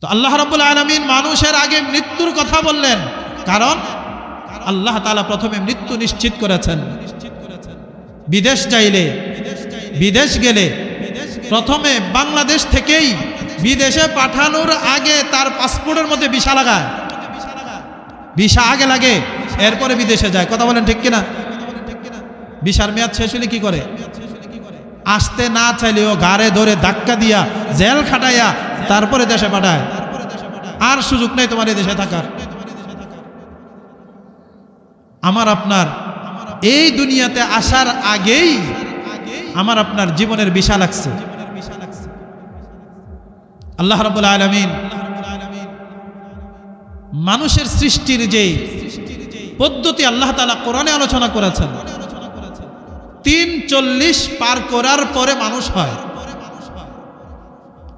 তো আল্লাহ রাব্বুল আলামিন মানুষের আগে মৃত্যুর কথা বললেন, কারণ আল্লাহ তাআলা প্রথমে মৃত্যু নিশ্চিত করেছেন। বিদেশ চাইলে, বিদেশ গেলে প্রথমে বাংলাদেশ থেকেই বিদেশে পাঠানোর আগে তার পাসপোর্টের মধ্যে ভিসা লাগায়, ভিসা আগে লাগে, এরপরে বিদেশে যায়। কথা বলেন ঠিক কিনা? ভিসার মেয়াদ শেষ হলে কি করে? আসতে না চাইলেও ঘাড়ে ধরে ধাক্কা দিয়া জেল খাটাইয়া তারপরে দেশে পাঠায়। আর সুযোগ নেই তোমার এই দেশে থাকার। আমার আপনার এই দুনিয়াতে আসার আগেই আমার আপনার জীবনের ভিসা লাগছে। আল্লাহ রাব্বুল আলামিন মানুষের সৃষ্টির যে পদ্ধতি আল্লাহ তাআলা কোরআনে আলোচনা করেছেন, ৩৪ পার করার পরে মানুষ হয়।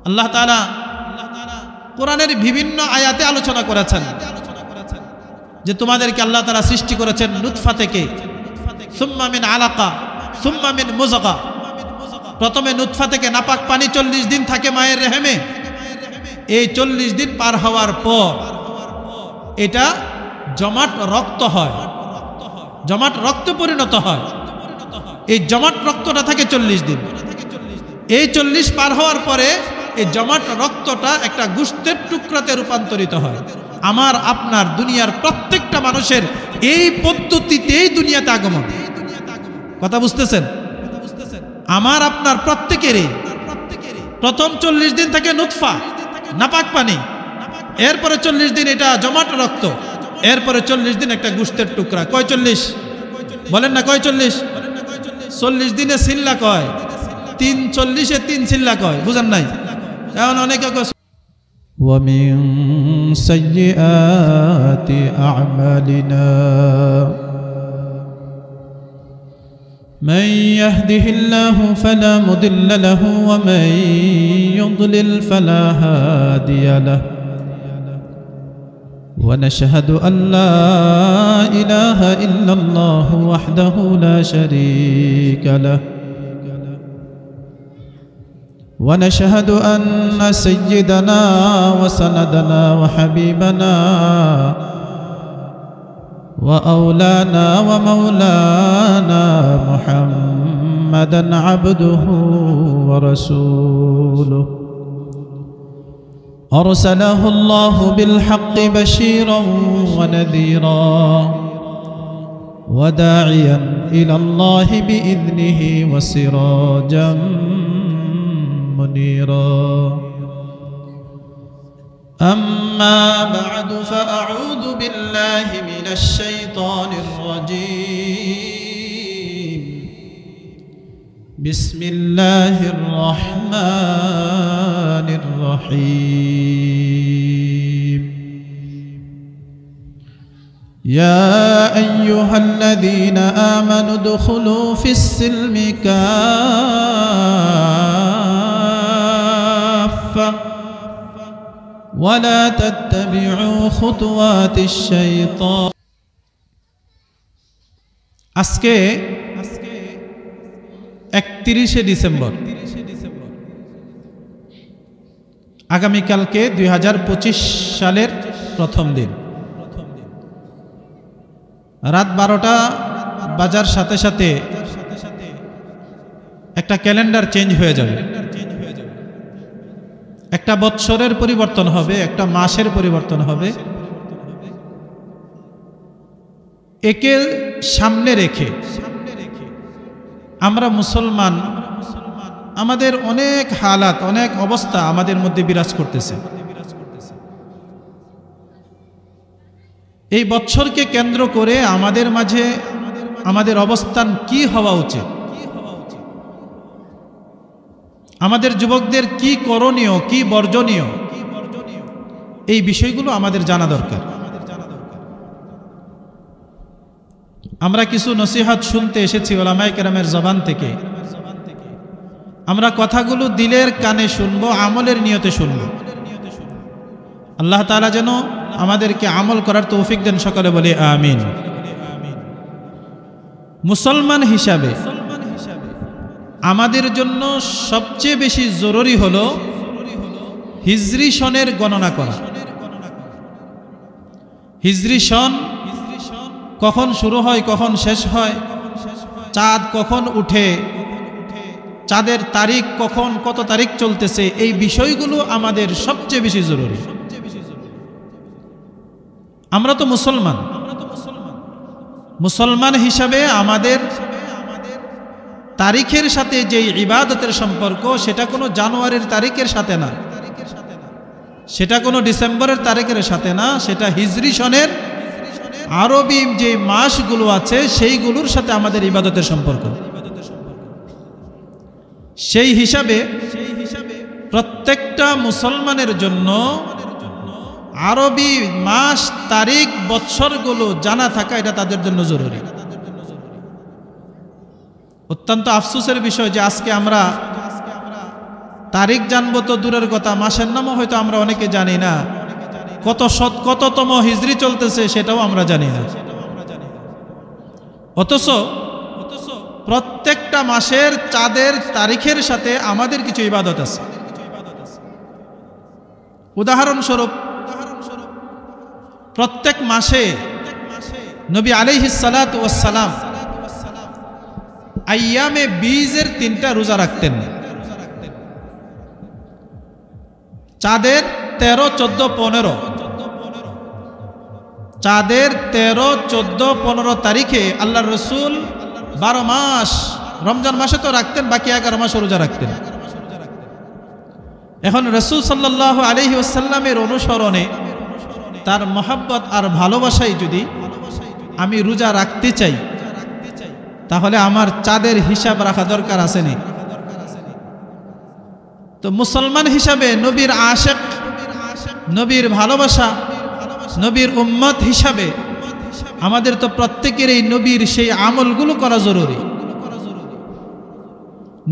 আল্লাহ তাআলা কোরআনের বিভিন্ন আয়াতে আলোচনা করেছেন যে তোমাদেরকে আল্লাহ তাআলা সৃষ্টি করেছেন নুতফা থেকে, সুম্মা মিন আলাকা, সুম্মা মিন মুযগা। প্রথমে নুতফা থেকে নাপাক পানি 40 দিন থাকে মায়ের রেহেমে। এই 40 দিন পার হওয়ার পর এটা জমাট রক্ত হয়, জমাট রক্তে পরিণত হয়। এই জমাট রক্তটা থাকে 40 দিন। এই 40 পার হওয়ার পরে এই জমাট রক্তটা একটা গোশতের টুকরাতে রূপান্তরিত হয়। আমার আপনার দুনিয়ার প্রত্যেকটা মানুষের এই পদ্ধতিতেই দুনিয়াতে আগমন। কথা বুঝতেছেন? আমার আপনার প্রত্যেকেরই প্রথম 40 দিন থেকে নুতফা, নাপাক পানি, এরপরে 40 দিন এটা জমাট রক্ত, এরপরে 40 দিন একটা গোশতের টুকরা। কয় 40? বলেন না কয় 40? 40 দিনে সিল্লা কয়, 340-এ 3 সিল্লা কয়। বুঝেন নাই? এখন অনেকে কয় ومن سيئات أعمالنا من يهده الله فلا مضل له ومن يضلل فلا هادي له ونشهد أن لا إله إلا الله وحده لا شريك له ونشهد أن سيدنا وسندنا وحبيبنا وأولانا ومولانا محمدا عبده ورسوله أرسله الله بالحق بشيرا ونذيرا وداعيا إلى الله بإذنه وسراجا منيرا أما بعد فأعوذ بالله من الشيطان الرجيم بسم الله الرحمن الرحيم يا أيها الذين آمنوا ادخلوا في السلم كافة ولا تتبعوا خطوات الشيطان আজকে 31শে ডিসেম্বর, আগামীকালকে 2025 সালের প্রথম দিন। রাত 12টা বাজার সাথে সাথে একটা ক্যালেন্ডার চেঞ্জ হয়ে যাবে, একটা বৎসরের পরিবর্তন হবে, একটা মাসের পরিবর্তন হবে। একে সামনে রেখে আমরা মুসলমান, আমাদের অনেক হালাত, অনেক অবস্থা আমাদের মধ্যে বিরাজ করতেছে। এই বৎসরকে কেন্দ্র করে আমাদের মাঝে আমাদের অবস্থান কি হওয়া উচিত, আমাদের যুবকদের কি করণীয়, কি বর্জনীয়, এই বিষয়গুলো আমাদের জানা দরকার। আমরা কিছু নসিহত শুনতে এসেছি উলামায়ে কেরামের জবান থেকে। আমরা কথাগুলো দিলের কানে শুনবো, আমলের নিয়তে শুনবো। আল্লাহ তাআলা যেন আমাদেরকে আমল করার তৌফিক দেন। সকলে বলি আমিন। মুসলমান হিসাবে আমাদের জন্য সবচেয়ে বেশি জরুরি হলো হিজরি সনের গণনা করা। হিজরি সন কখন শুরু হয়, কখন শেষ হয়, চাঁদ কখন উঠে, চাঁদের তারিখ কখন, কত তারিখ চলতেছে, এই বিষয়গুলো আমাদের সবচেয়ে বেশি জরুরি। আমরা তো মুসলমান, মুসলমান হিসাবে আমাদের তারিখের সাথে যেই ইবাদতের সম্পর্ক, সেটা কোনো জানুয়ারির তারিখের সাথে না, সেটা কোনো ডিসেম্বরের তারিখের সাথে না, সেটা হিজরি সনের আরবি যে মাসগুলো আছে সেইগুলোর সাথে আমাদের ইবাদতের সম্পর্ক। সেই হিসাবে প্রত্যেকটা মুসলমানের জন্য আরবি মাস, তারিখ, বৎসরগুলো জানা থাকা এটা তাদের জন্য জরুরি। অত্যন্ত আফসোসের বিষয় যে আজকে আমরা তারিখ জানবো তো দূরের কথা, মাসের নামও হয়তো আমরা অনেকে জানি না, কততম হিজরি চলতেছে সেটাও আমরা জানি না। অথচ প্রত্যেকটা মাসের চাঁদের তারিখের সাথে আমাদের কিছু ইবাদত আছে। উদাহরণস্বরূপ প্রত্যেক মাসে নবী আলাইহিস সালাতু ওয়াস সালাম আইয়ামে বীজের 3টা রোজা রাখতেন। চাঁদের 13, 14, 15, চাঁদের 13, 14, 15 তারিখে আল্লাহর রসুল 12 মাস, রমজান মাসে তো রাখতেন, বাকি 11 মাস রোজা রাখতেন। এখন রসুল সাল্লাল্লাহু আলাইহি ওয়াসাল্লামের অনুসরণে, তার মহব্বত আর ভালোবাসায় যদি আমি রোজা রাখতে চাই, তাহলে আমার চাঁদের হিসাব রাখা দরকার আছে নি? তো মুসলমান হিসাবে, নবীর আশেক, নবীর ভালোবাসা, নবীর উম্মত হিসাবে আমাদের তো প্রত্যেকের এই নবীর সেই আমলগুলো করা জরুরি।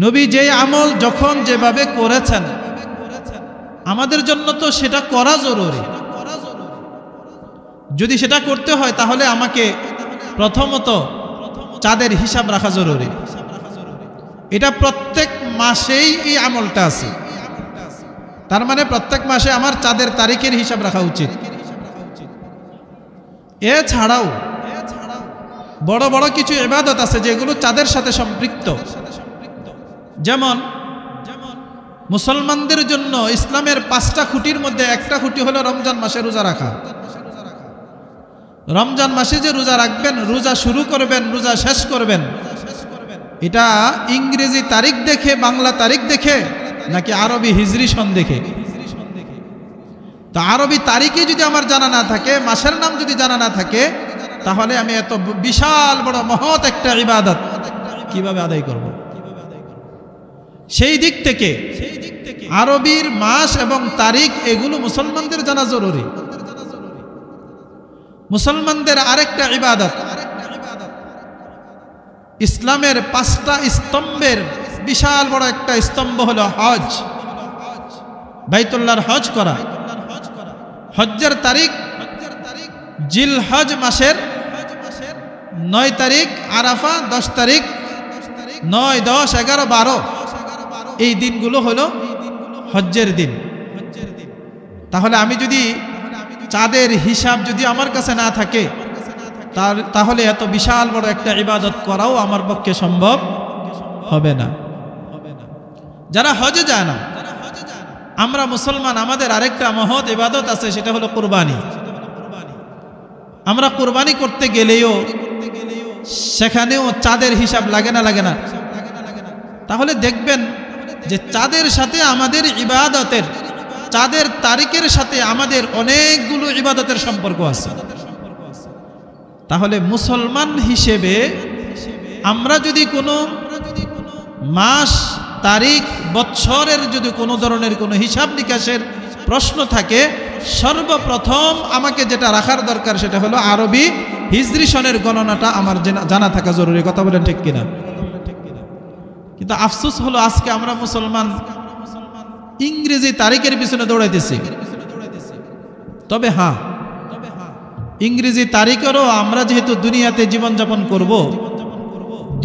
নবী যে আমল যখন যেভাবে করেছেন আমাদের জন্য তো সেটা করা জরুরি। যদি সেটা করতে হয় তাহলে আমাকে প্রথমত চাঁদের হিসাব রাখা জরুরি। এটা প্রত্যেক মাসেই এই আমলটা আছে, তার মানে প্রত্যেক মাসে আমার চাঁদের তারিখের হিসাব রাখা উচিত। এছাড়াও বড় বড় কিছু ইবাদত আছে যেগুলো চাঁদের সাথে সম্পৃক্ত। যেমন মুসলমানদের জন্য ইসলামের 5টা খুঁটির মধ্যে একটা খুঁটি হলো রমজান মাসে রোজা রাখা। রমজান মাসে যে রোজা রাখবেন, রোজা শুরু করবেন, রোজা শেষ করবেন, এটা ইংরেজি তারিখ দেখে, বাংলা তারিখ দেখে, নাকি আরবি হিজরি সন দেখে? তো আরবি তারিখে যদি আমার জানা না থাকে, মাসের নাম যদি জানা না থাকে, তাহলে আমি এত বিশাল বড় মহৎ একটা ইবাদত কিভাবে আদায় করব? সেই দিক থেকে আরবির মাস এবং তারিখ এগুলো মুসলমানদের জানা জরুরি। মুসলমানদের আরেকটা ইবাদত, ইসলামের 5টা স্তম্ভের বিশাল বড় একটা স্তম্ভ হলো হজ, বাইতুল্লাহর হজ করা। হজ্জের তারিখ জিলহজ মাসের 9 তারিখ আরাফা, 10 তারিখ, 9, 10, 11, 12 এই দিনগুলো হলো হজ্জের দিন। তাহলে আমি যদি চাঁদের হিসাব যদি আমার কাছে না থাকে, তাহলে এত বিশাল বড় একটা ইবাদত করাও আমার পক্ষে সম্ভব হবে না। যারা হজে যায় না, আমরা মুসলমান, আমাদের আরেকটা মহৎ ইবাদত আছে, সেটা হলো কুরবানি। আমরা কুরবানি করতে গেলেও সেখানেও চাঁদের হিসাব লাগে না, লাগে না? তাহলে দেখবেন যে চাঁদের সাথে আমাদের ইবাদতের, চাঁদের তারিখের সাথে আমাদের অনেকগুলো ইবাদতের সম্পর্ক আছে। তাহলে মুসলমান হিসেবে আমরা যদি কোনো মাস, তারিখ, বৎসরের যদি কোনো ধরনের কোনো হিসাব নিকাশের প্রশ্ন থাকে, সর্বপ্রথম আমাকে যেটা রাখার দরকার সেটা হলো আরবি হিজরি সনের গণনাটা আমার জানা থাকা জরুরি। কথা বলেন ঠিক কিনা? কিন্তু আফসোস হলো আজকে আমরা মুসলমান ইংরেজি তারিখের পিছনে দৌড়াইতেছি। তবে হ্যাঁ, ইংরেজি তারিখেরও আমরা যেহেতু দুনিয়াতে জীবনযাপন করব,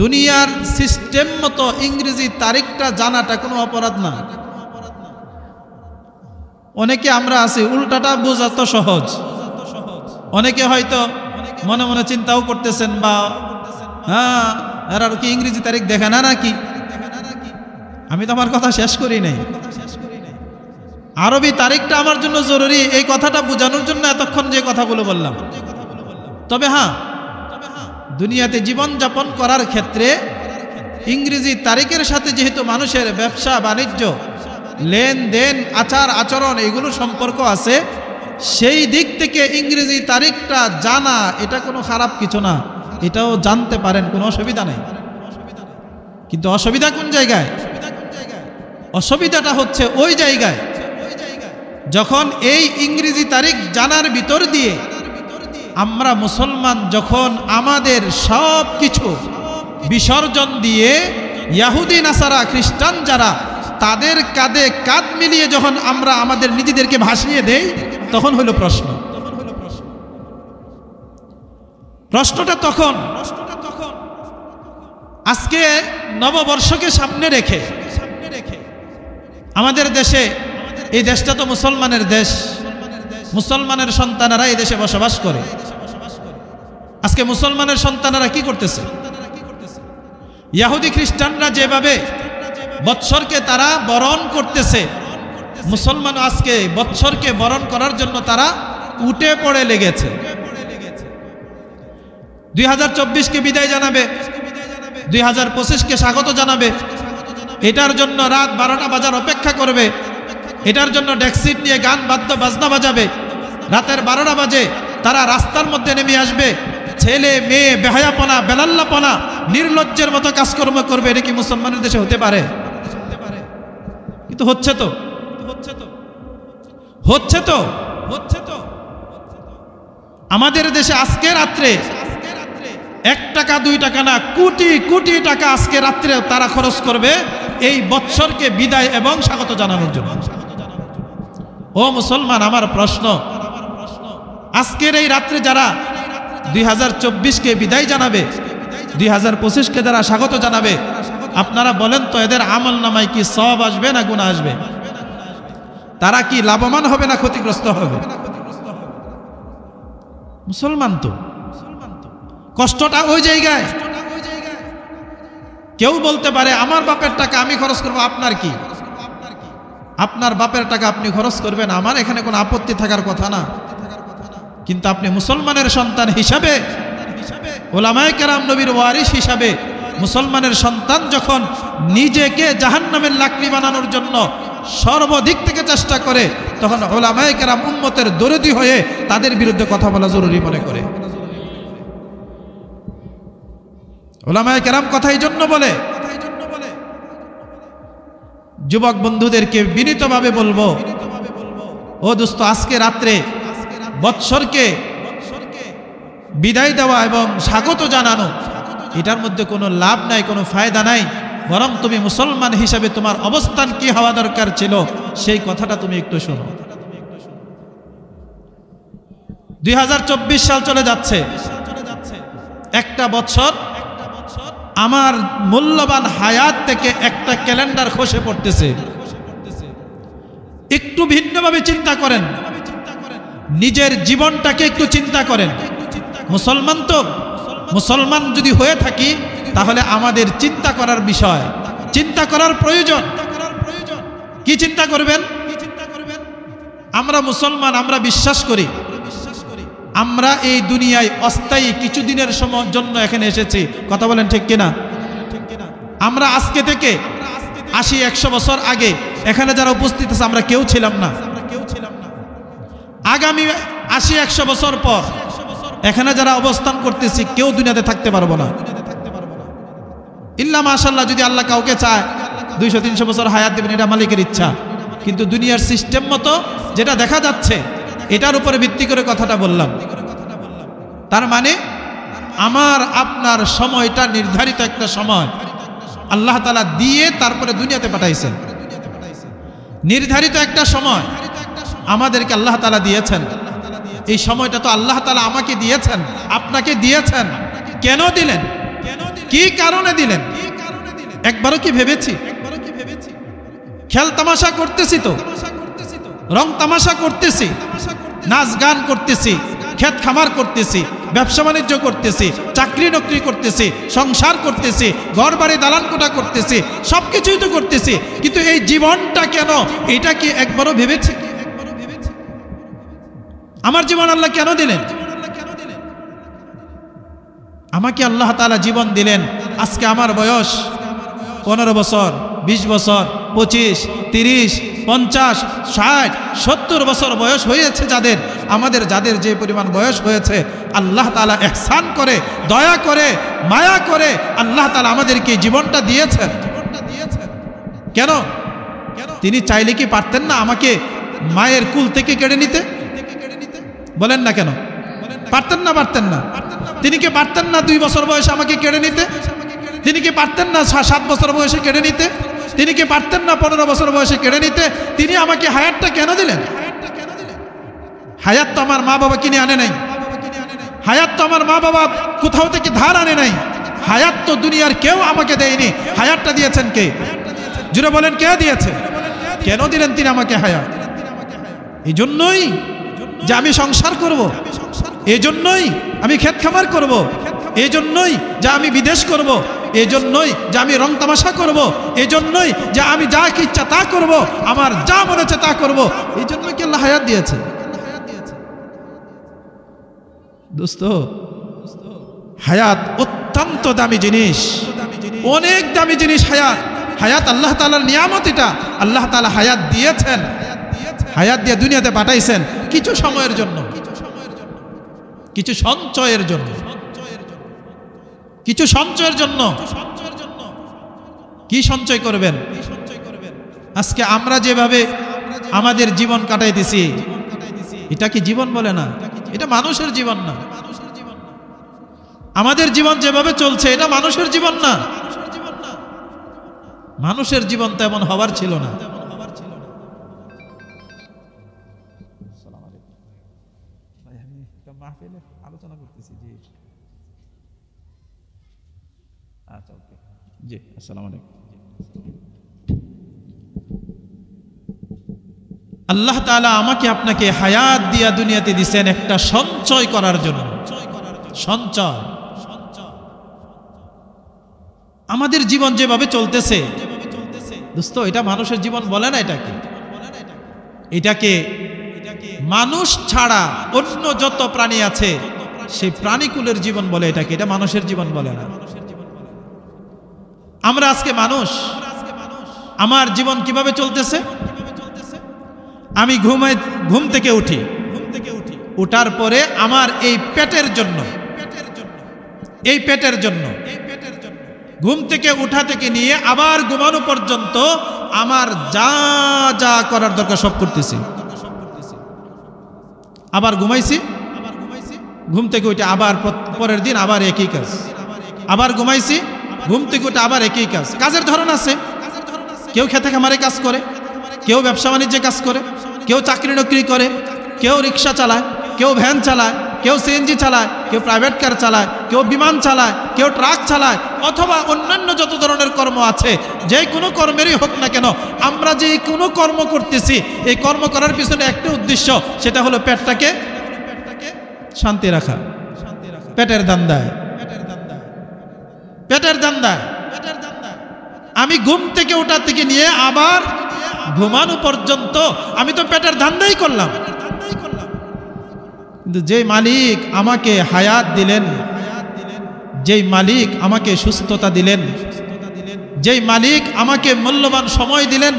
দুনিয়ার সিস্টেম মতো ইংরেজি তারিখটা জানাটা কোনো অপরাধ না। অনেকে আমরা আছি উল্টাটা বোঝা তো সহজ, অনেকে হয়তো মনে মনে চিন্তাও করতেছেন বা হ্যাঁ এরা কি ইংরেজি তারিখ দেখে না নাকি। আমি তো আমার কথা শেষ করি নাই। আরবি তারিখটা আমার জন্য জরুরি, এই কথাটা বোঝানোর জন্য এতক্ষণ যে কথাগুলো বললাম। তবে হ্যাঁ, দুনিয়াতে জীবন যাপন করার ক্ষেত্রে ইংরেজি তারিখের সাথে যেহেতু মানুষের ব্যবসা বাণিজ্য লেনদেন আচার আচরণ এগুলো সম্পর্ক আছে, সেই দিক থেকে ইংরেজি তারিখটা জানা এটা কোনো খারাপ কিছু না, এটাও জানতে পারেন, কোনো অসুবিধা নেই। কিন্তু অসুবিধা কোন জায়গায়? অসুবিধাটা হচ্ছে ওই জায়গায় যখন এই ইংরেজি তারিখ জানার ভিতর দিয়ে আমরা মুসলমান যখন আমাদের সব কিছু বিসর্জন দিয়ে ইহুদি নাসারা খ্রিস্টান যারা তাদের কাঁধে কাঁধ মিলিয়ে যখন আমরা আমাদের নিজেদেরকে ভাসিয়ে দেই, তখন হলো প্রশ্ন। প্রশ্নটা তখন আজকে নববর্ষকে সামনে রেখে আমাদের দেশে, এই দেশটা তো মুসলমানের দেশ, মুসলমানের সন্তানেরা এই দেশে বসবাস করে। আজকে মুসলমানের সন্তানেরা কি করতেছে? ইহুদি খ্রিস্টানরা যেভাবে বৎসরকে তারা বরণ করতেছে, মুসলমান আজকে বৎসরকে বরণ করার জন্য তারা উঠে পড়ে লেগেছে। 2024কে বিদায় জানাবে, 2025কে স্বাগত জানাবে, এটার জন্য রাত 12টা বাজার অপেক্ষা করবে, এটার জন্য ডেক্সিট নিয়ে গান বাদ্য বাজনা বাজাবে, রাতের 12টা বাজে তারা রাস্তার মধ্যে নেমে আসবে, ছেলে মেয়ে বেহায়াপনা বেলাল্লাপনা নির্লজ্জের মতো কাজকর্ম করবে। এটা কি মুসলমানের দেশে হতে পারে? কিন্তু হচ্ছে তো, হচ্ছে তো, হচ্ছে তো। আমাদের দেশে আজকে রাত্রে 1 টাকা 2 টাকা না, কোটি কোটি টাকা আজকে রাত্রে তারা খরচ করবে এই বৎসরকে বিদায় এবং স্বাগত জানানোর জন্য। ও মুসলমান, আমার প্রশ্ন, আজকের এই রাত্রে যারা 2024কে বিদায় জানাবে, 2025কে যারা স্বাগত জানাবে, আপনারা বলেন তো এদের আমল নামায় কি সওয়াব আসবে না গুনাহ আসবে? তারা কি লাভবান হবে না ক্ষতিগ্রস্ত হবে? মুসলমান তো, কষ্টটা ওই জায়গায়। কেউ বলতে পারে আমার বাপের টাকা আমি খরচ করবো, আপনার কি? আপনার বাপের টাকা আপনি খরচ করবেন, আমার এখানে কোনো আপত্তি থাকার কথা না। কিন্তু আপনি মুসলমানের সন্তান হিসাবে, ওলামায়ে কেরাম নবীর ওয়ারিস হিসাবে মুসলমানের সন্তান যখন নিজেকে জাহান্নামের লাকড়ি বানানোর জন্য সর্বাধিক থেকে চেষ্টা করে, তখন ওলামায়ে কেরাম উম্মতের দরদি হয়ে তাদের বিরুদ্ধে কথা বলা জরুরি মনে করে। ওলামায়ে কেরাম কথা এই জন্য বলে। যুবক বন্ধুদেরকে বিনীতভাবে বলবো, ও দোস্ত, আজকে রাত্রে বৎসরকে বিদায় দেওয়া এবং স্বাগত জানানো, এটার মধ্যে কোনো লাভ নাই, কোনো ফায়দা নাই। বরং তুমি মুসলমান হিসাবে তোমার অবস্থান কি হওয়া দরকার ছিল সেই কথাটা তুমি একটু শোনো। 2024 সাল চলে যাচ্ছে, একটা বছর আমার মূল্যবান হায়াত থেকে একটা ক্যালেন্ডার খসে পড়তেছে। একটু ভিন্নভাবে চিন্তা করেন, নিজের জীবনটাকে একটু চিন্তা করেন। মুসলমান তো, মুসলমান যদি হয়ে থাকি তাহলে আমাদের চিন্তা করার বিষয়, চিন্তা করার প্রয়োজন। কি চিন্তা করবেন? আমরা মুসলমান, আমরা বিশ্বাস করি আমরা এই দুনিয়ায় অস্থায়ী কিছুদিনের জন্য এখানে এসেছি। কথা বলেন ঠিক কিনা? আমরা আজকে থেকে 80-100 বছর আগে এখানে যারা উপস্থিত আছে আমরা কেউ ছিলাম না। আগামী 80-100 বছর পর এখানে যারা অবস্থান করতেছি কেউ দুনিয়াতে থাকতে পারবো না, ইল্লা মাশাআল্লাহ। যদি আল্লাহ কাউকে চায় 200-300 বছর হায়াত দেবেন, এটা মালিকের ইচ্ছা। কিন্তু দুনিয়ার সিস্টেম মতো যেটা দেখা যাচ্ছে, এটার উপরে ভিত্তি করে কথাটা বললাম। তার মানে আমার আপনার সময়টা নির্ধারিত একটা সময় আল্লাহ তাআলা দিয়ে তারপরে দুনিয়াতে পাঠাইছেন। নির্ধারিত একটা সময় আমাদেরকে আল্লাহ তাআলা দিয়েছেন। এই সময়টা তো আল্লাহ তাআলা আমাকে দিয়েছেন, আপনাকে দিয়েছেন। কেন দিলেন? কি কারণে দিলেন? একবারও কি ভেবেছি? খেল তামাশা করতেছি তো, রং তামাশা করতেছি, নাচ গান করতেছি, ক্ষেত খামার করতেছি, ব্যবসা বাণিজ্য করতেছি, চাকরি নকরি করতেছি, সংসার করতেছি, ঘর বাড়ি দালান কোঠা করতেছি, সবকিছুই তো করতেছি, কিন্তু এই জীবনটা কেন, এটা কি একবারও ভেবেছি? আমার জীবন আল্লাহ কেন দিলেন? আমাকে আল্লাহ তাআলা জীবন দিলেন। আজকে আমার বয়স 15 বছর, 20 বছর, 25, 30, 50, 60, 70 বছর বয়স হয়েছে যাদের, আমাদের যাদের যে পরিমাণ বয়স হয়েছে, আল্লাহ তাআলা ইহসান করে, দয়া করে, মায়া করে আল্লাহ তাআলা আমাদেরকে জীবনটা দিয়েছেন। কেন? তিনি চাইলে কি পারতেন না আমাকে মায়ের কুল থেকে কেড়ে নিতে? বলেন না কেন? পারতেন না? পারতেন না? তিনি কি পারতেন না 2 বছর বয়সে আমাকে কেড়ে নিতে? তিনি কি পারতেন না 7 বছর বয়সে কেড়ে নিতে? তিনি কি পারতেন না 15 বছর বয়সে কেড়ে নিতে? তিনি আমাকে হায়াতটা কেন দিলেন? হায়াত তো আমার মা বাবা কিনে আনে নাই, হায়াত তো আমার মা বাবা কোথাও থেকে ধার আনে নাই, হায়াত তো দুনিয়ার কেউ আমাকে দেয়নি। হায়াতটা দিয়েছেন কে? জুড়ে বলেন, কে দিয়েছে? কেন দিলেন তিনি আমাকে হায়াত? এই জন্যই যে আমি সংসার করব, এই জন্যই আমি ক্ষেত খামার করব, এই জন্যই যে আমি বিদেশ করব, এই জন্যই যে আমি রং তামাশা করব, এই জন্যই যে আমি যা ইচ্ছা তা করব, আমার যা মনে হচ্ছে তা করব। এই জন্যই কি আল্লাহ হায়াত দিয়েছে? দোস্ত, হায়াত অত্যন্ত দামি জিনিস, অনেক দামি জিনিস হায়াত। হায়াত আল্লাহ তাআলার নিয়ামত। এটা আল্লাহ তাআলা হায়াত দিয়েছেন, হায়াত দিয়ে দুনিয়াতে পাঠাইছেন কিছু সময়ের জন্য, কিছু সঞ্চয়ের জন্য, কিছু সঞ্চয়ের জন্য। কি সঞ্চয় করবেন? আজকে আমরা যেভাবে আমাদের জীবন কাটাইতেছি, এটা কি জীবন বলে না? এটা মানুষের জীবন না। আমাদের জীবন যেভাবে চলছে এটা মানুষের জীবন না। মানুষের জীবন তেমন হবার ছিল না। আলোচনা করতেছি জি। আচ্ছা, ওকে জি, আসসালামু আলাইকুম। আল্লাহ তাআলা আমাকে আপনাকে হায়াত দিয়া দুনিয়াতে দিয়েছেন একটা সঞ্চয় করার জন্য। সঞ্চয়। আমাদের জীবন যেভাবে চলতেছে দোস্ত, এটা মানুষের জীবন বলে না। এটাকে মানুষ ছাড়া অন্য যত প্রাণী আছে সেই প্রাণীকুলের জীবন বলে এটাকে, এটা মানুষের জীবন বলে না। আমরা আজকে মানুষ, আমার জীবন কিভাবে চলতেছে? আমি ঘুম থেকে উঠি, উঠার পরে আমার এই পেটের জন্য, এই পেটের জন্য ঘুম থেকে উঠা থেকে নিয়ে আবার ঘুমানো পর্যন্ত আমার যা যা করার দরকার সব করতেছি। আবার ঘুমাইছি, ঘুম থেকে উঠে আবার পরের দিন আবার একই কাজ, আবার ঘুমাইছি, ঘুম থেকে উঠে আবার একই কাজ। কাজের ধরন আছে, কেউ খেতে খামারে কাজ করে, কেউ ব্যবসা বাণিজ্যে কাজ করে, কেউ চাকরি নকরি করে, কেউ রিক্সা চালায়, কেউ ভ্যান চালায়, কেউ সিএনজি চালায়, কেউ প্রাইভেট কার চালায়, কেউ বিমান চালায়, কেউ ট্রাক চালায়, অথবা অন্যান্য যত ধরনের কর্ম আছে, যে কোনো কর্মেরই হোক না কেন, আমরা যে কোনো কর্ম করতেছি এই কর্ম করার পিছনে একটা উদ্দেশ্য, সেটা হলো পেটটাকে শান্তি রাখা। পেটের দান্দায়, পেটের দান্দায় আমি ঘুম থেকে ওঠা থেকে নিয়ে আবার ঘুমানো পর্যন্ত আমি তো পেটের ধান্দাই করলাম। কিন্তু যেই মালিক আমাকে হায়াত দিলেন, যেই মালিক আমাকে সুস্থতা দিলেন, যেই মালিক আমাকে মূল্যবান সময় দিলেন,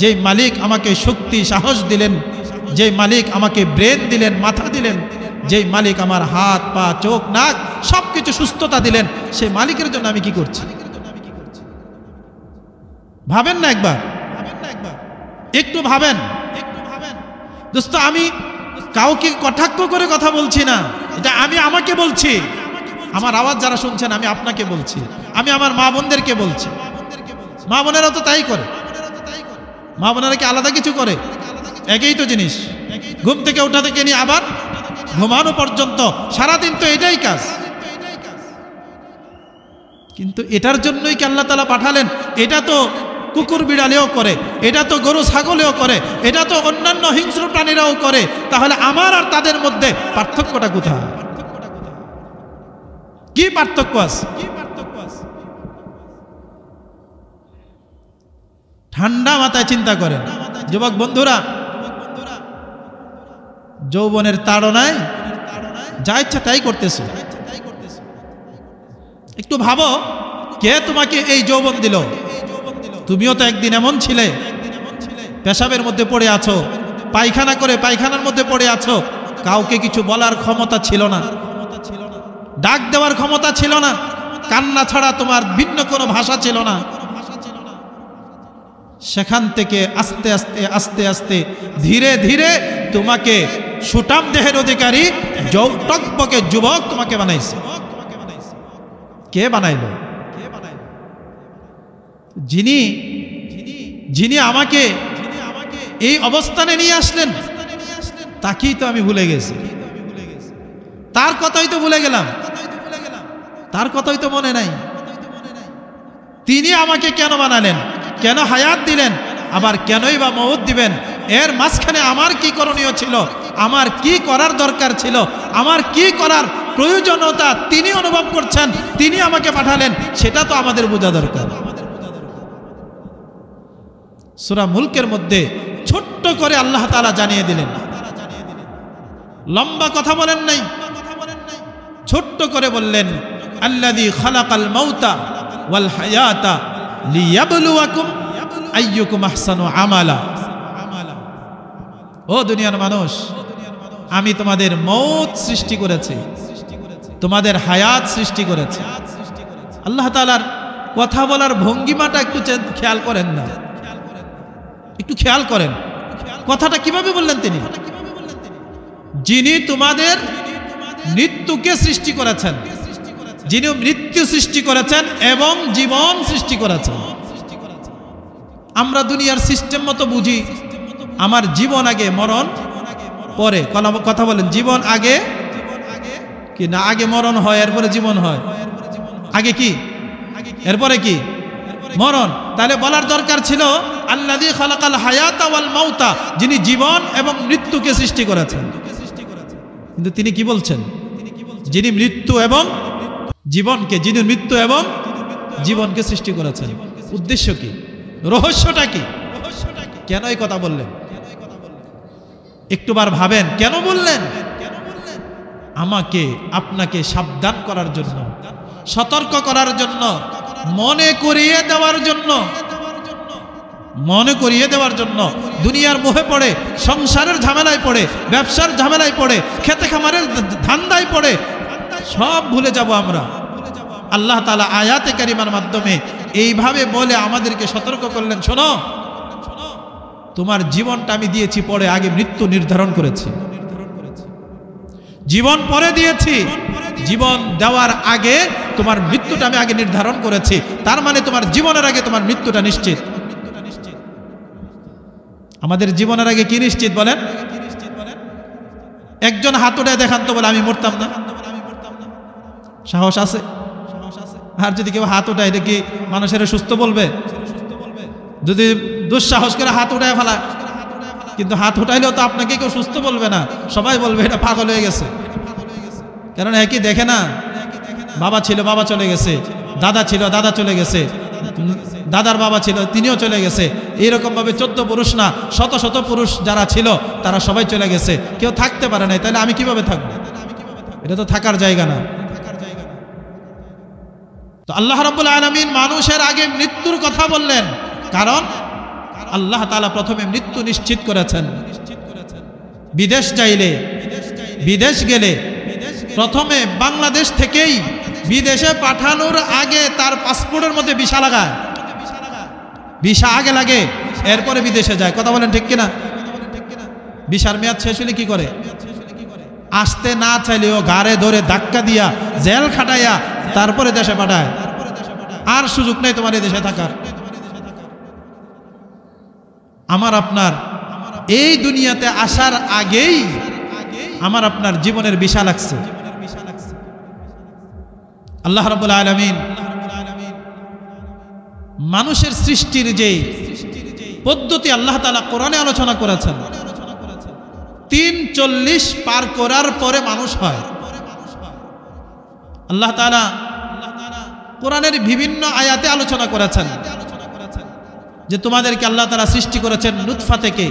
যেই মালিক আমাকে শক্তি সাহস দিলেন, যেই মালিক আমাকে ব্রেন দিলেন, মাথা দিলেন, যেই মালিক আমার হাত পা চোখ নাক সবকিছু সুস্থতা দিলেন, সেই মালিকের জন্য আমি কি করছি? ভাবেন না একবার, একটু ভাবেন দোস্ত। আমি কাউকে কটাক্ষ করে কথা বলছি না, এটা আমি আমাকে বলছি। আমার আওয়াজ যারা শুনছেন আমি আপনাকে বলছি, আমি আমার মা বোনদেরকে বলছি। মা বোনেরা তো তাই করে, মা বোনেরা কি আলাদা কিছু করে? একই তো জিনিস। ঘুম থেকে ওঠা থেকে নিয়ে আবার ঘুমানো পর্যন্ত সারাদিন তো এটাই কাজ। কিন্তু এটার জন্যই কি আল্লাহ তাআলা পাঠালেন? এটা তো কুকুর বিড়ালেও করে, এটা তো গরু ছাগলেও করে, এটা তো অন্যান্য হিংস্র প্রাণীরাও করে, তাহলে আমার আর তাদের মধ্যে পার্থক্যটা কোথায়? কি পার্থক্য আছে? ঠান্ডা মাথায় চিন্তা করেন যুবক বন্ধুরা। যৌবনের তাড়নায় যা ইচ্ছা তাই করতেছো। একটু ভাবো, কে তোমাকে এই যৌবন দিল? তুমিও তো একদিন এমন ছিলে, পেশাবের মধ্যে পড়ে আছো, পায়খানা করে পায়খানার মধ্যে পড়ে আছো, কাউকে কিছু বলার ক্ষমতা ছিল না, ডাক দেওয়ার ক্ষমতা ছিল না, কান্না ছাড়া তোমার ভিন্ন কোনো ভাষা ছিল না। সেখান থেকে আস্তে আস্তে আস্তে আস্তে ধীরে ধীরে তোমাকে সুঠাম দেহের অধিকারী টকবকে যুবক তোমাকে বানাইছে। কে বানাইল? যিনি আমাকে এই অবস্থানে নিয়ে আসলেন তাকেই তো আমি ভুলে গেছি, তার কথাই তো ভুলে গেলাম, তার কথাই তো মনে নাই। তিনি আমাকে কেন বানালেন, কেন হায়াত দিলেন, আবার কেনই বা মওত দিবেন? এর মাঝখানে আমার কি করণীয় ছিল, আমার কি করার দরকার ছিল, আমার কি করার প্রয়োজনীয়তা তিনি অনুভব করছেন, তিনি আমাকে পাঠালেন, সেটা তো আমাদের বোঝা দরকার। সূরা মুলকের মধ্যে ছোট্ট করে আল্লাহ তাআলা জানিয়ে দিলেন, লম্বা কথা বলেন নাই, ছোট্ট করে বললেন, আল্লাযী খালাকাল মাউতা ওয়াল হায়াতা লিয়াবলুয়াকুম আইয়ুকুম আহসানু আমালা। ও দুনিয়ার মানুষ, আমি তোমাদের মওত সৃষ্টি করেছি, তোমাদের হায়াত সৃষ্টি করেছি। আল্লাহ তাআলার কথা বলার ভঙ্গিমাটা একটু খেয়াল করেন না, একটু খেয়াল করেন কথাটা কিভাবে বললেন তিনি। যিনি তোমাদের মৃত্যুকে সৃষ্টি করেছেন, যিনি মৃত্যু সৃষ্টি করেছেন এবং জীবন সৃষ্টি করেছেন। আমরা দুনিয়ার সিস্টেম মতো বুঝি, আমার জীবন আগে মরণ পরে। কথা বলেন, জীবন আগে কি না? আগে মরণ হয়, এরপরে জীবন হয়। আগে কি, এরপরে কি? মরণ। তাহলে বলার দরকার ছিল আল্লাযী খালাকাল হায়াতা ওয়াল মাউতা, যিনি জীবন এবং মৃত্যুকে সৃষ্টি করেছেন। কিন্তু তিনি কি বলছেন? যিনি মৃত্যু এবং জীবনকে, যিনি মৃত্যু এবং জীবনকে সৃষ্টি করেছেন। উদ্দেশ্য কি? রহস্যটা কি? কেন এই কথা বললেন? একটুবার ভাবেন, কেন বললেন? আমাকে আপনাকে সাবধান করার জন্য, সতর্ক করার জন্য, মনে করিয়ে দেওয়ার জন্য, মনে করিয়ে দেওয়ার জন্য। দুনিয়ার মোহে পড়ে, সংসারের ঝামেলায় পড়ে, ব্যবসার ঝামেলায় পড়ে, খেতে খামারের ধান্দায় পড়ে সব ভুলে যাব আমরা। আল্লাহ তাআলা আয়াতে কারিমার মাধ্যমে এইভাবে বলে আমাদেরকে সতর্ক করলেন, শোনো, তোমার জীবনটা আমি দিয়েছি পরে, আগে মৃত্যু নির্ধারণ করেছি। জীবন পরে দিয়েছি, জীবন দেওয়ার আগে তোমার মৃত্যুটা আমি আগে নির্ধারণ করেছি। তার মানে তোমার জীবনের আগে তোমার মৃত্যুটা নিশ্চিত। আমাদের জীবনের আগে কি নিশ্চিত বলেন? একজন হাত উঠায় দেখান তো, বলে আমি মরতাম না। সাহস আছে? আর যদি কেউ হাত উঠায়, এটা কি মানুষের সুস্থ বলবে? যদি দুঃসাহস করে হাত উঠায় ফেলা, কিন্তু হাত উঠাইলেও তো আপনাকে কেউ সুস্থ বলবে না, সবাই বলবে এটা পাগল হয়ে গেছে। কারণ একই দেখে না, বাবা ছিল, বাবা চলে গেছে, দাদা ছিল, দাদা চলে গেছে, দাদার বাবা ছিল, তিনিও চলে গেছে। এইরকম ভাবে 14 পুরুষ না, শত শত পুরুষ যারা ছিল তারা সবাই চলে গেছে, কেউ থাকতে পারে নাই। তাহলে আমি কিভাবে থাকবো? এটা তো থাকার জায়গা না। তো আল্লাহ রাব্বুল আলামিন মানুষের আগে মৃত্যুর কথা বললেন, কারণ আল্লাহ তাআলা প্রথমে মৃত্যু নিশ্চিত করেছেন। বিদেশ যাইলে, বিদেশ গেলে প্রথমে বাংলাদেশ থেকেই বিদেশে পাঠানোর আগে তার পাসপোর্টের মধ্যে ভিসা লাগায়, ভিসা আগে লাগে, এরপরে বিদেশে যায়। কথা বলেন ঠিক কিনা? ভিসার মেয়াদ শেষ হলে কি করে? আসতে না চাইলেও গাড়ে ধরে ধাক্কা দিয়া, জেল খাটাইয়া তারপরে দেশে পাঠায়। আর সুযোগ নেই তোমার এই দেশে থাকার। আমার আপনার এই দুনিয়াতে আসার আগেই আমার আপনার জীবনের ভিসা লাগছে। আল্লাহ রাব্বুল আলামিন মানুষের সৃষ্টির যে পদ্ধতি আল্লাহ তাআলা কোরআনে আলোচনা করেছেন, 340 পার করার পরে মানুষ হয়। আল্লাহ তাআলা কোরআনের বিভিন্ন আয়াতে আলোচনা করেছেন যে তোমাদেরকে আল্লাহ তাআলা সৃষ্টি করেছেন নুতফা থেকে,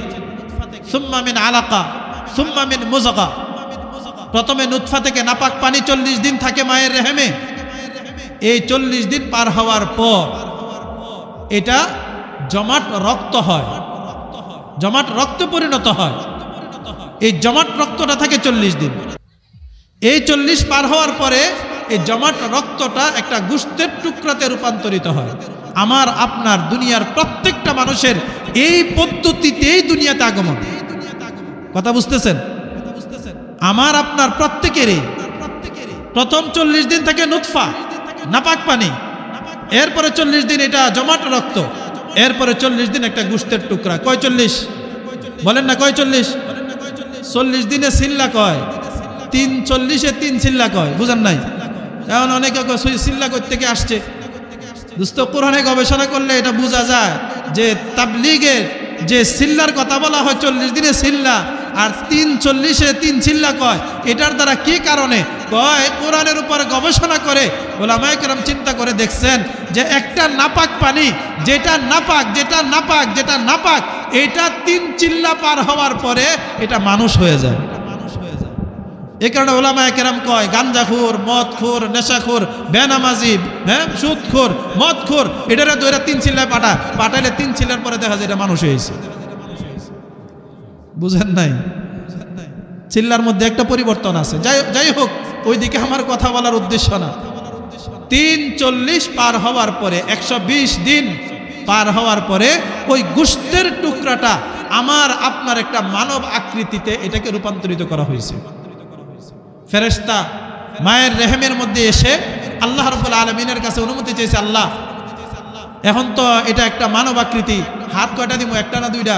সুম্মা মিন আলাকা, সুম্মা মিন মুযগা। প্রথমে নুতফা থেকে নাপাক পানি 40 দিন থাকে মায়ের রেহেমে। এই 40 দিন পার হওয়ার পর এটা জমাট রক্ত হয়, জমাট রক্তে পরিণত হয়। এই জমাট রক্তটা থাকে 40 দিন। এই 40 পার হওয়ার পরে এই জমাট রক্তটা একটা গোশতের টুকরাতে রূপান্তরিত হয়। আমার আপনার দুনিয়ার প্রত্যেকটা মানুষের এই পদ্ধতিতেই দুনিয়াতে আগমন। কথা বুঝতেছেন? আমার আপনার প্রত্যেকেরই প্রথম 40 দিন থেকে নুতফা নাপাক পানি, এরপরে 40 দিন এটা জমাট রক্ত, এরপরে 40 দিন একটা গোশতের টুকরা। কয় 40? বলেন না কয় 40? 40 দিনে সিল্লা কয়, 340-এ 3 সিল্লা কয়। বুঝেন নাই? এখন অনেকে সিল্লা কই থেকে আসছে। দোস্ত, কোরআনে গবেষণা করলে এটা বোঝা যায় যে তাবলীগের যে সিল্লার কথা বলা হয় 40 দিনে সিল্লা, আর 340-এ 3 সিল্লা কয়, এটার দ্বারা কি কারণে কয়? কোরআনের উপর গবেষণা করে উলামায়ে কেরাম চিন্তা করে দেখছেন যে একটা নাপাক পানি, যেটা নাপাক এটা 3 চিল্লা পার হওয়ার পরে এটা মানুষ হয়ে যায়। এই কারণে উলামায়ে কেরাম কয় গাঞ্জাখোর, মদখোর, নেশাখোর, বেনামাজি, সুদখোর, মদখোর, এটারে ধরে 3 চিল্লায় পাঠাইলে 3 চিল্লার পরে দেখা যায় এটা মানুষ হয়েছে। বুঝেন নাই? চিল্লার মধ্যে একটা পরিবর্তন আছে। যাই হোক, ওইদিকে আমার কথা বলার উদ্দেশ্য না। 340 পার হওয়ার পরে, 120 দিন পার হওয়ার পরে ওই গোশতের টুকরাটা আমার আপনার একটা মানব আকৃতিতে এটাকে রূপান্তরিত করা হয়েছে। ফেরেশতা মায়ের রেহেমের মধ্যে এসে আল্লাহ রাব্বুল আলামিনের কাছে অনুমতি চেয়েছে, আল্লাহ এখন তো এটা একটা মানব আকৃতি, হাত কয়টা দিব? একটা না দুইটা?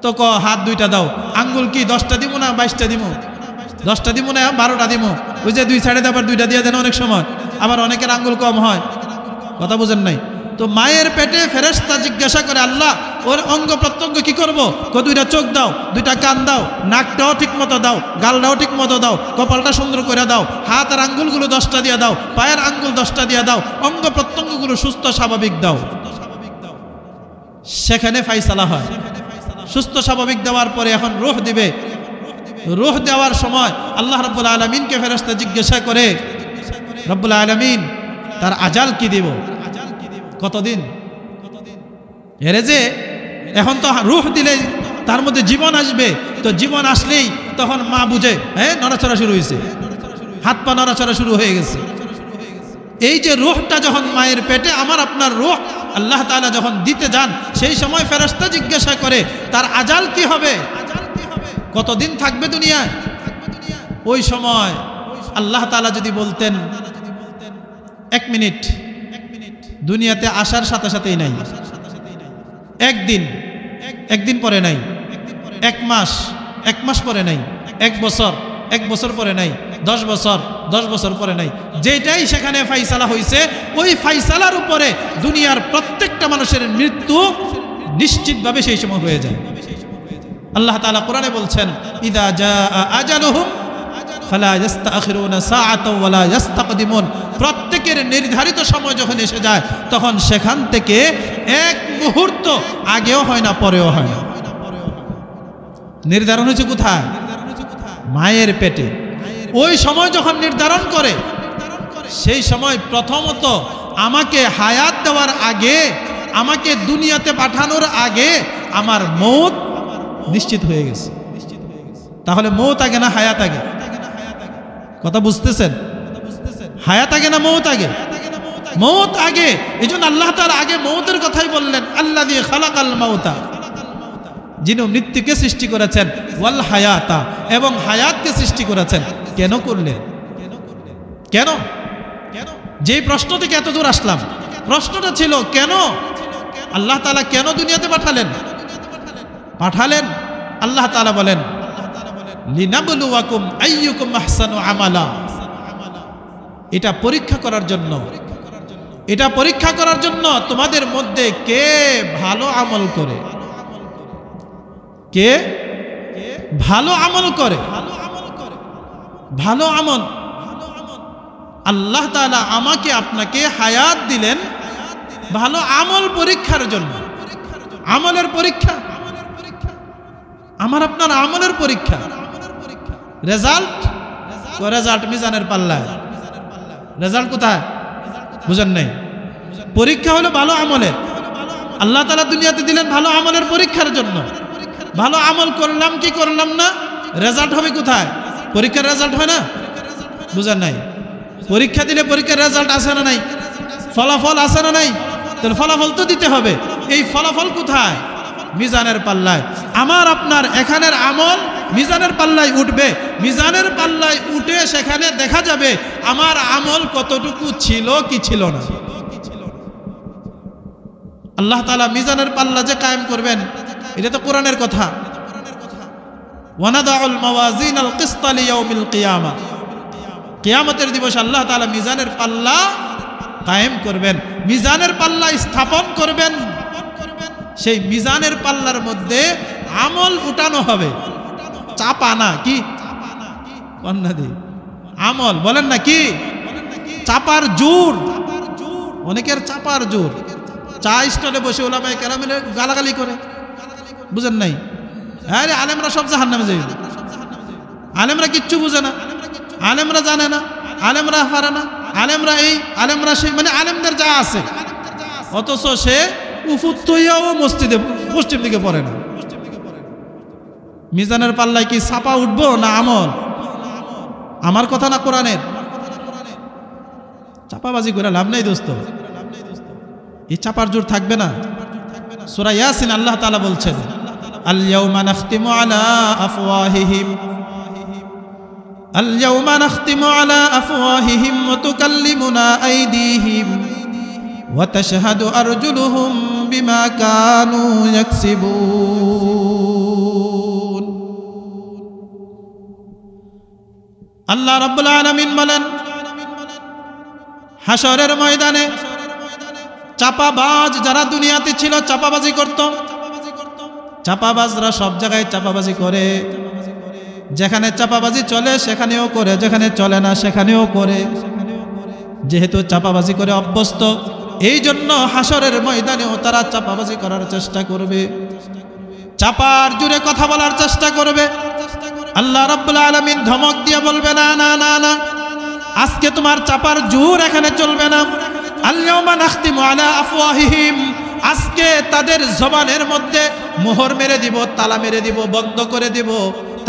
তো হাত 2টা দাও। আঙ্গুল কি 10টা দিব না 22টা দিব? 10টা দিব না 12টা দিব? ওই যে 2 সাইডে আবার 2টা দিয়ে দেন অনেক সময়, আবার অনেকের আঙ্গুল কম হয়। কথা বুঝেন নাই? তো মায়ের পেটে ফেরেশতা জিজ্ঞাসা করে, আল্লাহ ওর অঙ্গ প্রত্যঙ্গ কি করব? 2টা চোখ দাও, 2টা কান দাও, নাকটাও ঠিক মতো দাও, গালটাও ঠিক মতো দাও, কপালটা সুন্দর করে দাও, হাত আর আঙ্গুলগুলো 10টা দিয়ে দাও, পায়ের আঙ্গুল 10টা দিয়ে দাও, অঙ্গ প্রত্যঙ্গগুলো সুস্থ স্বাভাবিক দাও। সেখানে ফাইসালা হয়। সুস্থ স্বাভাবিক দেওয়ার পরে এখন রূহ দিবে। রূহ দেওয়ার সময় আল্লাহ রাব্বুল আলামিনকে ফেরেশতা জিজ্ঞাসা করে, রব্বুল আলামিন তার আজাল কি দিব? কতদিন? এর যে এখন তো রূহ দিলেই তার মধ্যে জীবন আসবে, তো জীবন আসলেই তখন মা বুঝে, নড়াচড়া শুরু হয়েছে, হাত পা নড়াচড়া শুরু হয়ে গেছে। এই যে রূহটা যখন মায়ের পেটে আমার আপনার রূহ আল্লাহ তাআলা যখন দিতে যান, সেই সময় ফেরেশতা জিজ্ঞাসা করে তার আজাল কি হবে, কতদিন থাকবে দুনিয়ায়? ওই সময় আল্লাহ তাআলা যদি বলতেন 1 মিনিট, দুনিয়াতে আসার সাথে সাথেই নাই, একদিন পরে নাই, 1 মাস, 1 মাস পরে নাই, 1 বছর, 1 বছর পরে নাই, 10 বছর, 10 বছর পরে নাই, যেটাই সেখানে ফাইসালা হয়েছে, ওই ফাইসালার উপরে দুনিয়ার প্রত্যেকটা মানুষের মৃত্যু নিশ্চিতভাবে সেই সময় হয়ে যায়। আল্লাহ তাআলা কোরআনে বলছেন, ইদা জাআ আজালুহুম ফালা ইস্তাখিরুনা সাআতাও ওয়ালা ইস্তাকদিমুন। প্রত্যেকের নির্ধারিত সময় যখন এসে যায়, তখন সেখান থেকে 1 মুহূর্ত আগেও হয় না, পরেও হয় না। নির্ধারণ হয়েছে কোথায়? মায়ের পেটে। ওই সময় যখন নির্ধারণ করে, সেই সময় প্রথমত আমাকে হায়াত দেওয়ার আগে, আমাকে দুনিয়াতে পাঠানোর আগে আমার মৌত নিশ্চিত হয়ে গেছে। তাহলে মৌত আগে না হায়াত আগে? কথা বুঝতেছেন? হায়াত আগে না মৌত আগে? মৌত আগে। এই জন্য আল্লাহ তাআলা আগে মৌতের কথাই বললেন, আল্লাযী খালাকাল মাউতা, যিনি মৃত্যুকে সৃষ্টি করেছেন, ওয়াল হায়াতা, এবং হায়াতকে সৃষ্টি করেছেন। কেন করলেন? কেন? যে প্রশ্ন থেকে এত দূর আসলাম, প্রশ্নটা ছিল কেন আল্লাহ তাআলা কেন দুনিয়াতে পাঠালেন? আল্লাহ তাআলা বলেন, লিনাবলুয়াকুম আইয়ুকুম আহসানু আমালা, এটা পরীক্ষা করার জন্য এটা পরীক্ষা করার জন্য তোমাদের মধ্যে কে ভালো আমল করে, কে ভালো আমল করে। ভালো আমল আল্লাহ তাআলা আমাকে আপনাকে হায়াত দিলেন ভালো আমল পরীক্ষার জন্য। আমলের পরীক্ষা, আমার আপনার আমলের পরীক্ষা। রেজাল্ট মিজানের পাল্লায়। রেজাল্ট কোথায় বুঝেন নাই? পরীক্ষা হলো ভালো আমলের। আল্লাহ তাআলা দুনিয়াতে দিলেন ভালো আমলের পরীক্ষার জন্য। ভালো আমল করলাম কি করলাম না, রেজাল্ট হবে কোথায়? পরীক্ষার রেজাল্ট হয় না? বুঝেন নাই? পরীক্ষা দিলে পরীক্ষার রেজাল্ট আসে না নাই? ফলাফল আসে না নাই? তাহলে ফলাফল তো দিতে হবে। এই ফলাফল কোথায়? মিজানের পাল্লায়। আমার আপনার এখানের আমল মিজানের পাল্লায় উঠবে। মিজানের পাল্লায় উঠে সেখানে দেখা যাবে আমার আমল কতটুকু ছিল কি ছিল না। আল্লাহ তাআলা মিজানের পাল্লা যে কায়েম করবেন, এটা তো কোরআনের কথা। ওয়ানাদাউল মাওয়াজিনাল কিসতা লিয়াউমিল কিয়ামা, কিয়ামতের দিবসে আল্লাহ তাআলা মিজানের পাল্লা কায়েম করবেন, মিজানের পাল্লা স্থাপন করবেন। সেই মিজানের পাল্লার মধ্যে আমল উঠানো হবে, চাপা না। কি কন্যাদি আমল বলেন না, কি চাপার জোর। অনেকের চাপার জোর। চা স্টলে বসে ওলামায়ে কেরামের গালাগালি করে, বুঝেন নাই? আরে আলেমরা সব জাহান্নামে যাবে। আলেমরা কিচ্ছু বুঝে না, আলেমরা জানে না, আলেমরা পারে না, আলেমরা এই আলেমরা সেই, মানে আলেমদের যা আছে, অথচ সে উফুত হইয়াও মসজিদে পশ্চিম দিকে পড়ে না। মিজানের পাল্লায় কি ছাপা উঠবো না আমল? আমার কথা না কোরআনের? চাপাবাজি করে লাভ নাই দোস্ত। এই চাপার জোর থাকবে না। সূরা ইয়াসিন আল্লাহ তাআলা বলছেন, আল ইয়াউমা নাখতিমু আলা আফওয়াহিহিম, আল ইয়াউমা নাখতিমু আলা আফওয়াহিহিম ওয়া তুকাল্লিমুনা আইদিহিম ওয়া তাশহাদু আরজুলুহুম বিমা কানু ইয়াকসিবুন। আল্লাহ রাব্বুল আলামিন বলেন, হাশরের ময়দানে চাপাবাজ যারা দুনিয়াতে ছিল, চাপাবাজি করত, চাপাবাজরা সব জায়গায় চাপাবাজি করে। যেখানে চাপাবাজি চলে সেখানেও করে, যেখানে চলে না সেখানেও করে। যেহেতু চাপাবাজি করে অভ্যস্ত, এই জন্য হাশরের ময়দানেও তারা চাপাবাজি করার চেষ্টা করবে, চাপার জুড়ে কথা বলার চেষ্টা করবে। আল্লাহ রাব্বুল আলামিন ধমক দিয়ে বলবে, না না না না, আজকে তোমার চাপার জোর এখানে চলবে না। আল-ইয়াউমা নাখতিমু আলা আফওয়াহিহিম, আজকে তাদের জবানের মধ্যে মোহর মেরে দিব, তালা মেরে দিব, বন্ধ করে দিব।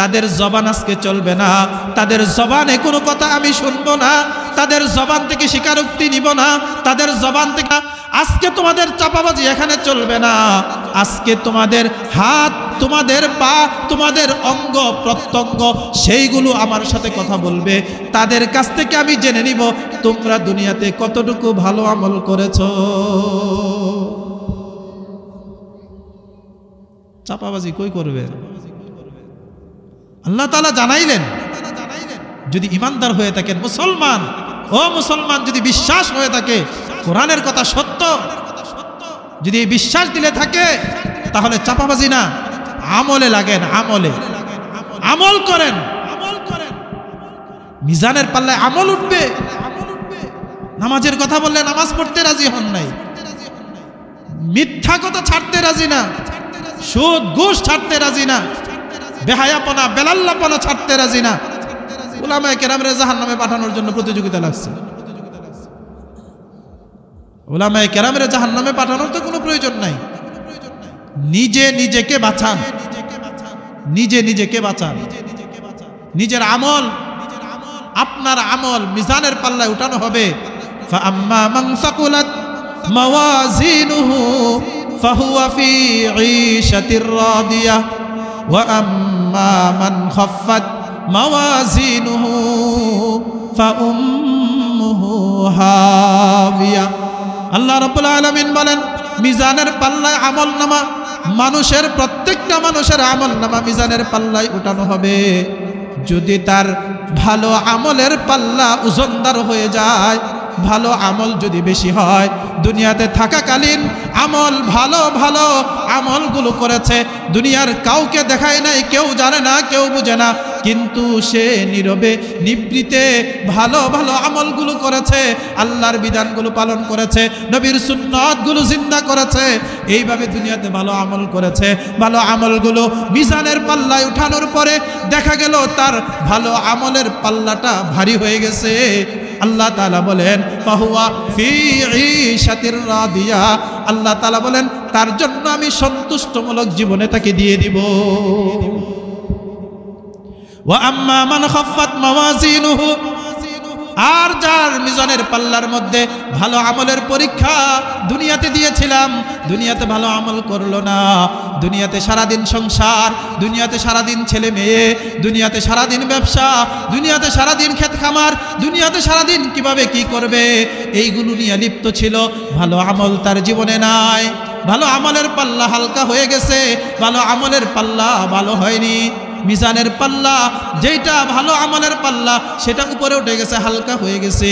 তাদের জবান আজকে চলবে না, তাদের জবানে কোনো কথা আমি শুনবো না, তাদের জবান থেকে স্বীকারোক্তি নিব না, তাদের জবান থেকে। আজকে তোমাদের চাপাবাজি এখানে চলবে না। আজকে তোমাদের হাত, তোমাদের পা, তোমাদের অঙ্গ প্রত্যঙ্গ সেইগুলো আমার সাথে কথা বলবে। তাদের কাছ থেকে আমি জেনে নিব তোমরা দুনিয়াতে কতটুকু ভালো আমল করেছো। চাপাবাজি কই করবে? আল্লাহ তাআলা জানাইলেন, যদি ইমানদার হয়ে থাকেন, মুসলমান, ও মুসলমান, যদি বিশ্বাস হয়ে থাকে কোরআনের কথা সত্য, যদি বিশ্বাস দিলে থাকে, তাহলে চাপাবাজি না, আমলে লাগেন, আমলে আমল করেন। মিজানের পাল্লায় আমল উঠবে। নামাজের কথা বললে নামাজ পড়তে রাজি হন নাই, মিথ্যা কথা ছাড়তে রাজি না, সুদ ঘুষ ছাড়তে রাজি না, বেহায়াপনা বেলাল্লাপনা ছাড়তে রাজি না। উলামায়ে কেরামের জাহান্নামে পাঠানোর জন্য প্রতিযোগিতা লাগছে। উলামায়ে কেরামের জাহান্নামে পাঠানোর তো কোনো প্রয়োজন নাই। নিজে নিজেকে বাঁচান, নিজে নিজেকে বাঁচান। নিজের আমল, আপনার আমল মিজানের পাল্লায় উঠানো হবে। ফাআম্মা মান সাকুলাত মাওয়াজিনুহু ফাহুয়া ফি ঈশাতির রাদিয়াহ ওয়া আম্মা মান খাফফাত মাওয়াজিনুহু ফাউম্মুহু হাবিয়া। আল্লাহ রাব্বুল আলামিন বলেন, মিজানের পাল্লায় আমল নামা, মানুষের প্রত্যেকটা মানুষের আমল নামা মিজানের পাল্লায় উঠানো হবে। যদি তার ভালো আমলের পাল্লা ওজনদার হয়ে যায়, ভালো আমল যদি বেশি হয়, দুনিয়াতে থাকাকালীন আমল ভালো ভালো আমলগুলো করেছে, দুনিয়ার কাউকে দেখায় নাই, কেউ জানে না, কেউ বুঝে না, কিন্তু সে নীরবে নিবৃতে ভালো ভালো আমলগুলো করেছে, আল্লাহর বিধানগুলো পালন করেছে, নবীর সুন্নাতগুলো জিন্দা করেছে, এইভাবে দুনিয়াতে ভালো আমল করেছে। ভালো আমলগুলো মিজানের পাল্লায় উঠানোর পরে দেখা গেল তার ভালো আমলের পাল্লাটা ভারী হয়ে গেছে। আল্লাহ তাআলা বলেন ফাহুয়া ফি ঈশাতির রাদিয়া, আল্লাহ তাআলা বলেন তার জন্য আমি সন্তুষ্টমূলক জীবনে তাকে দিয়ে দিব। ওয়া আম্মা মান খাফফাত মাওয়াজিনুহু, আর যার মিজানের পাল্লার মধ্যে ভালো আমলের পরীক্ষা দুনিয়াতে দিয়েছিলাম, দুনিয়াতে ভালো আমল করলো না, দুনিয়াতে সারাদিন সংসার, দুনিয়াতে সারাদিন ছেলে মেয়ে, দুনিয়াতে সারাদিন ব্যবসা, দুনিয়াতে সারাদিন ক্ষেত খামার, দুনিয়াতে সারাদিন কিভাবে কি করবে এইগুলো নিয়ে লিপ্ত ছিল, ভালো আমল তার জীবনে নাই, ভালো আমলের পাল্লা হালকা হয়ে গেছে, ভালো আমলের পাল্লা ভালো হয়নি। মিজানের পাল্লা যেটা ভালো আমলের পাল্লা সেটা উপরে উঠে গেছে, হালকা হয়ে গেছে।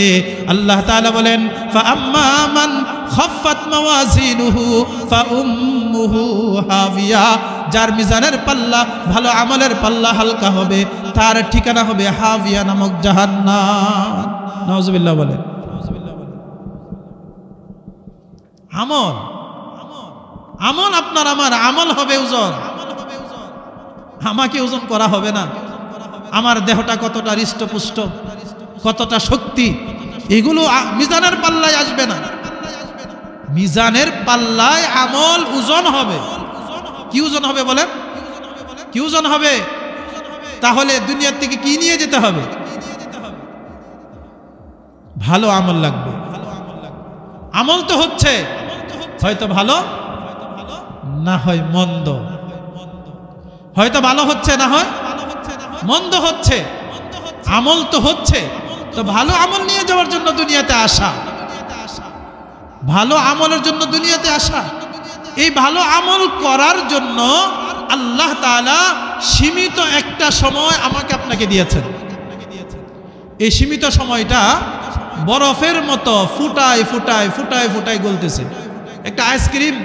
আল্লাহ তাআলা বলেন ফাআম্মা মান খাফফাত মাওয়াজিনুহু ফাউম্মুহু হাবিয়া, যার মিজানের পাল্লা ভালো আমলের পাল্লা হালকা হবে তার ঠিকানা হবে হাবিয়া নামক জাহান্নাম। নাউজুবিল্লাহ বলেন। আমল আমল আপনার আমার আমল হবে ওজন, আমাকে ওজন করা হবে না। আমার দেহটা কতটা হৃষ্টপুষ্ট, কতটা শক্তি, এগুলো মিজানের পাল্লায় আসবে না। মিজানের পাল্লায় আমল ওজন হবে। কি ওজন হবে বলেন? কি ওজন হবে? তাহলে দুনিয়ার থেকে কি নিয়ে যেতে হবে? ভালো আমল লাগবে। আমল তো হচ্ছে, হয়তো ভালো না হয় মন্দ, হয়তো ভালো হচ্ছে না হয় মন্দ হচ্ছে, আমল তো হচ্ছে। তো ভালো আমল নিয়ে যাওয়ার জন্য দুনিয়াতে আসা, ভালো আমলের জন্য দুনিয়াতে আসা, এই ভালো আমল করার জন্য আল্লাহ তাআলা সীমিত একটা সময় আমাকে আপনাকে দিয়েছেন। এই সীমিত সময়টা বরফের মতো ফুটায় ফুটায় ফুটায় ফুটায় গলতেছে। একটা আইসক্রিম,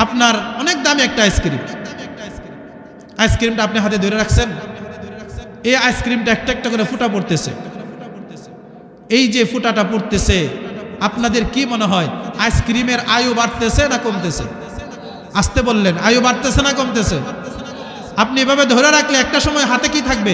আপনার অনেক দামি একটা আইসক্রিম, আইসক্রিমটা আপনি হাতে ধরে রাখছেন, এই আইসক্রিমটা একটা একটা করে ফুটা পড়তেছে। এই যে ফুটাটা পড়তেছে, আপনাদের কি মনে হয় আইসক্রিমের আয়ু বাড়তেছে না কমতেছে? আসতে বললেন, আয়ু বাড়তেছে না কমতেছে? আপনি এভাবে ধরে রাখলে একটা সময় হাতে কি থাকবে?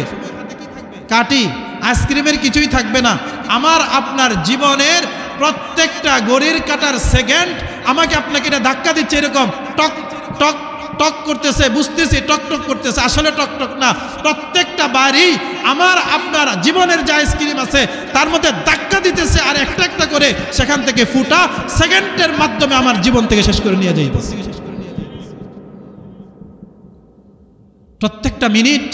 কাটি। আইসক্রিমের কিছুই থাকবে না। আমার আপনার জীবনের প্রত্যেকটা ঘড়ির কাটার সেকেন্ড আমাকে আপনাকে এটা ধাক্কা দিচ্ছে, এরকম টক টক টক করতেছে, বুঝতেছি টক টক করতেছে, আসলে টক টক না। প্রত্যেকটা বাড়ি আমার আপনার জীবনের যে আইসক্রিম আছে তার মধ্যে ধাক্কা দিতেছে, আর একটা একটা করে সেখান থেকে ফুটা সেকেন্ডের মাধ্যমে আমার জীবন থেকে শেষ করে নিয়ে যাইতেছে। প্রত্যেকটা মিনিট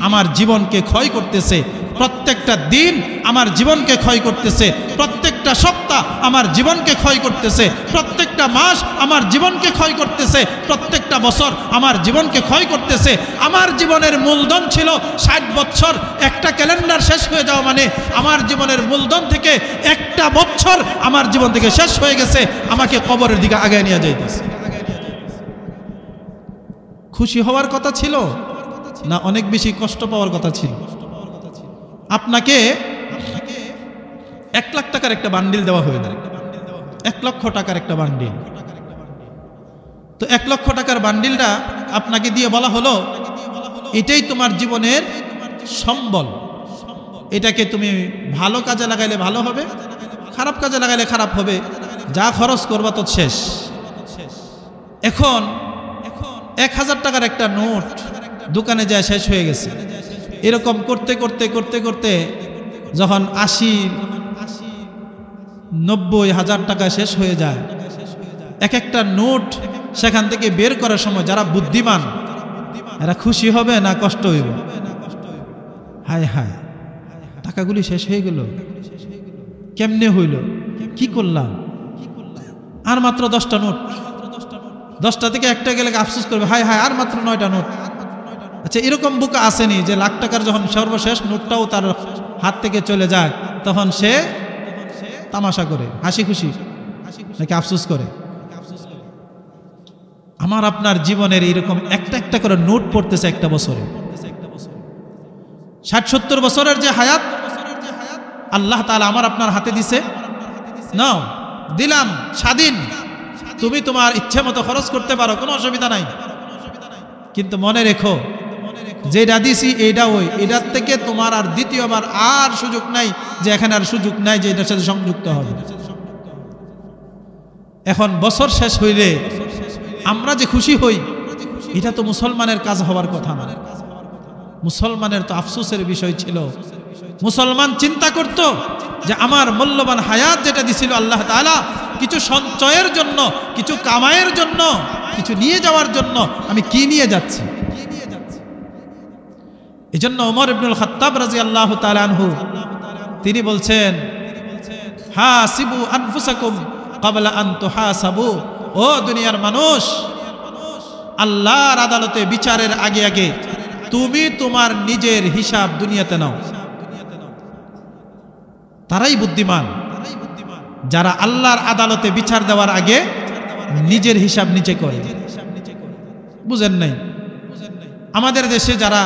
আমার জীবনকে ক্ষয় করতেছে, প্রত্যেকটা দিন আমার জীবনকে ক্ষয় করতেছে, প্রত্যেকটা সপ্তাহ আমার জীবনকে ক্ষয় করতেছে, প্রত্যেকটা মাস আমার জীবনকে ক্ষয় করতেছে, প্রত্যেকটা বছর আমার জীবনকে ক্ষয় করতেছে। আমার জীবনের মূলধন ছিল 60 বছর, একটা ক্যালেন্ডার শেষ হয়ে যাওয়া মানে আমার জীবনের মূলধন থেকে একটা বছর আমার জীবন থেকে শেষ হয়ে গেছে, আমাকে কবরের দিকে আগায় নিয়ে যাইতেছে। খুশি হওয়ার কথা ছিল না অনেক বেশি কষ্ট পাওয়ার কথা ছিল? আপনাকে 1 লাখ টাকার একটা বান্ডিল দেওয়া হয়ে যায়, 1 লক্ষ টাকার একটা বান্ডিল। তো 1 লক্ষ টাকার বান্ডিলটা আপনাকে দিয়ে বলা হলো এটাই তোমার জীবনের সম্বল, এটাকে তুমি ভালো কাজে লাগাইলে ভালো হবে, খারাপ কাজে লাগাইলে খারাপ হবে, যা খরচ করবা তো শেষ। এখন 1000 টাকার একটা নোট দোকানে যায় শেষ হয়ে গেছে। এরকম করতে করতে করতে করতে যখন 80-90 টাকা শেষ হয়ে যায়, এক একটা নোট সেখান থেকে বের করার সময় যারা বুদ্ধিমান এরা খুশি হবে না কষ্ট হইব? হায় হায়, টাকাগুলি শেষ হয়ে গেল, কেমনে হইল, কি করলাম, আর মাত্র 10টা নোট, 10টা থেকে একটা গেলে আফসোস করবে, হায় হায় আর মাত্র 9টা নোট। আচ্ছা, এরকম বোকা আসেনি যে লাখ টাকার যখন সর্বশেষ নোটটাও তার হাত থেকে চলে যায় তখন সে তামাশা করে, হাসি খুশি, নাকি আফসোস করে? আমার আপনার জীবনের এইরকম একটা একটা করে নোট পড়তেছে একটা বছরে। 60-70 বছরের যে হায়াত আল্লাহ তাআলা আমার আপনার হাতে দিছে, নাও দিলাম, স্বাধীন, তুমি তোমার ইচ্ছে মতো খরচ করতে পারো, কোনো অসুবিধা নাই। কিন্তু মনে রেখো, যেটা দিছি এইটা এটার থেকে তোমার আর দ্বিতীয়বার আর সুযোগ নাই, যে এখানে আর সুযোগ নাই যে এটার সাথে সংযুক্ত হবে। এখন বছর শেষ হইলে আমরা যে খুশি হই, এটা তো মুসলমানের কাজ হওয়ার কথা না। মুসলমানের তো আফসোসের বিষয় ছিল। মুসলমান চিন্তা করত যে আমার মূল্যবান হায়াত যেটা দিছিল আল্লাহ তাআলা, কিছু সঞ্চয়ের জন্য, কিছু কামাইয়ের জন্য, কিছু নিয়ে যাওয়ার জন্য আমি কি নিয়ে যাচ্ছি। এজন্য ওমর ইবনুল খাত্তাব রাদিয়াল্লাহু তাআলা আনহু তিনি বলছেন, হাসিবু আনফুসাকুম ক্বাবলা আন তুহাসাবু। ও দুনিয়ার মানুষ, আল্লাহর আদালতে বিচারের আগে আগে তুমি তোমার নিজের হিসাব দুনিয়াতে নাও। তারাই বুদ্ধিমান যারা আল্লাহর আদালতে বিচার দেওয়ার আগে নিজের হিসাব নিচে করে। বুঝেন নাই? আমাদের দেশে যারা